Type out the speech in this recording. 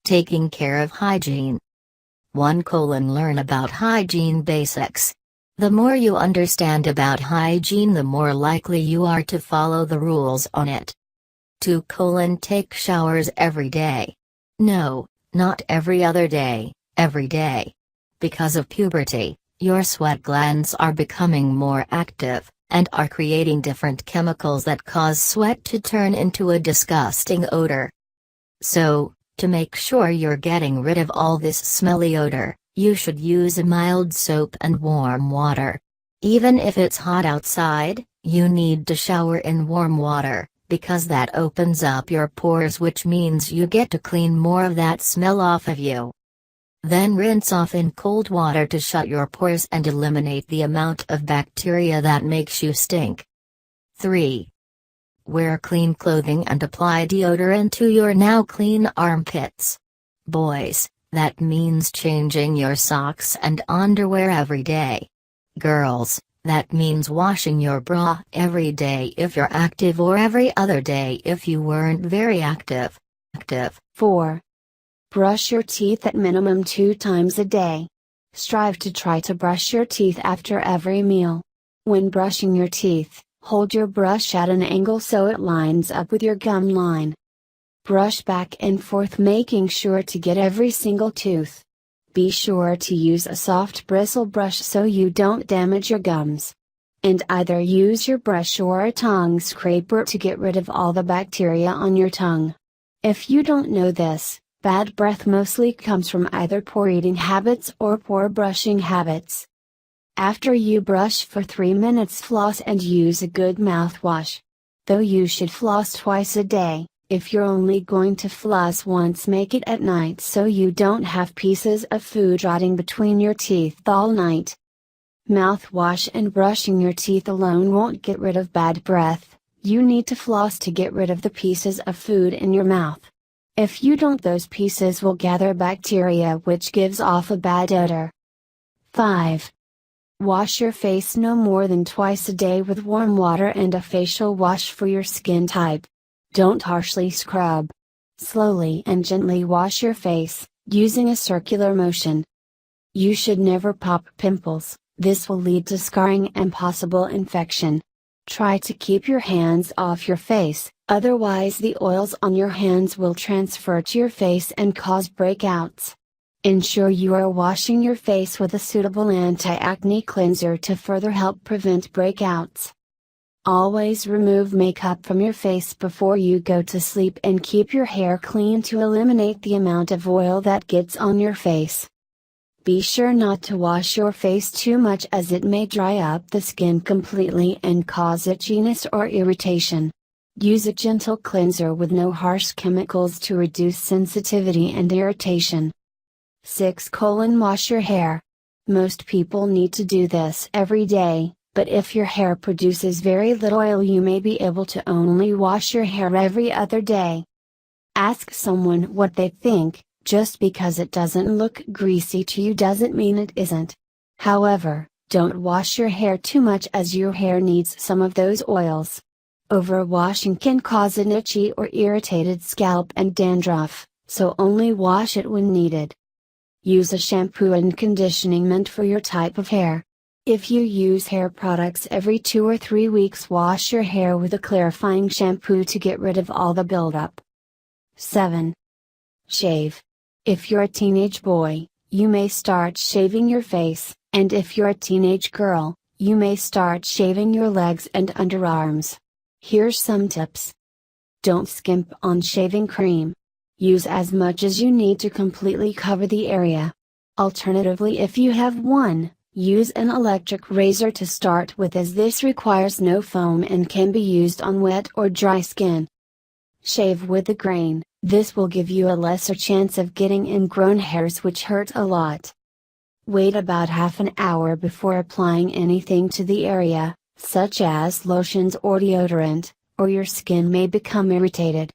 Taking care of hygiene. 1. Learn about hygiene basics. The more you understand about hygiene, the more likely you are to follow the rules on it. 2. Take showers every day. No, not every other day, every day. Because of puberty, your sweat glands are becoming more active, and are creating different chemicals that cause sweat to turn into a disgusting odor. So, to make sure you're getting rid of all this smelly odor, you should use a mild soap and warm water. Even if it's hot outside, you need to shower in warm water, because that opens up your pores, which means you get to clean more of that smell off of you. Then rinse off in cold water to shut your pores and eliminate the amount of bacteria that makes you stink. 3. Wear clean clothing and apply deodorant to your now clean armpits. Boys, that means changing your socks and underwear every day. Girls, that means washing your bra every day if you're active, or every other day if you weren't very active. 4. Brush your teeth at minimum 2 times a day. Strive to try to brush your teeth after every meal. When brushing your teeth, hold your brush at an angle so it lines up with your gum line. Brush back and forth, making sure to get every single tooth. Be sure to use a soft bristle brush so you don't damage your gums. And either use your brush or a tongue scraper to get rid of all the bacteria on your tongue. If you don't know this, bad breath mostly comes from either poor eating habits or poor brushing habits. After you brush for 3 minutes, floss and use a good mouthwash. Though you should floss twice a day, if you're only going to floss once, make it at night so you don't have pieces of food rotting between your teeth all night. Mouthwash and brushing your teeth alone won't get rid of bad breath. You need to floss to get rid of the pieces of food in your mouth. If you don't, those pieces will gather bacteria, which gives off a bad odor. 5. Wash your face no more than twice a day with warm water and a facial wash for your skin type. Don't harshly scrub. Slowly and gently wash your face, using a circular motion. You should never pop pimples, this will lead to scarring and possible infection. Try to keep your hands off your face, otherwise the oils on your hands will transfer to your face and cause breakouts. Ensure you are washing your face with a suitable anti-acne cleanser to further help prevent breakouts. Always remove makeup from your face before you go to sleep, and keep your hair clean to eliminate the amount of oil that gets on your face. Be sure not to wash your face too much, as it may dry up the skin completely and cause itchiness or irritation. Use a gentle cleanser with no harsh chemicals to reduce sensitivity and irritation. 6. Wash your hair. Most people need to do this every day, but if your hair produces very little oil, you may be able to only wash your hair every other day. Ask someone what they think. Just because it doesn't look greasy to you doesn't mean it isn't. However, don't wash your hair too much, as your hair needs some of those oils. Overwashing can cause an itchy or irritated scalp and dandruff, so only wash it when needed. Use a shampoo and conditioning meant for your type of hair. If you use hair products every 2 or 3 weeks, wash your hair with a clarifying shampoo to get rid of all the buildup. 7. Shave. If you're a teenage boy, you may start shaving your face, and if you're a teenage girl, you may start shaving your legs and underarms. Here's some tips. Don't skimp on shaving cream. Use as much as you need to completely cover the area. Alternatively, if you have one, use an electric razor to start with, as this requires no foam and can be used on wet or dry skin. Shave with a grain, this will give you a lesser chance of getting ingrown hairs which hurt a lot. Wait about half an hour before applying anything to the area, such as lotions or deodorant, or your skin may become irritated.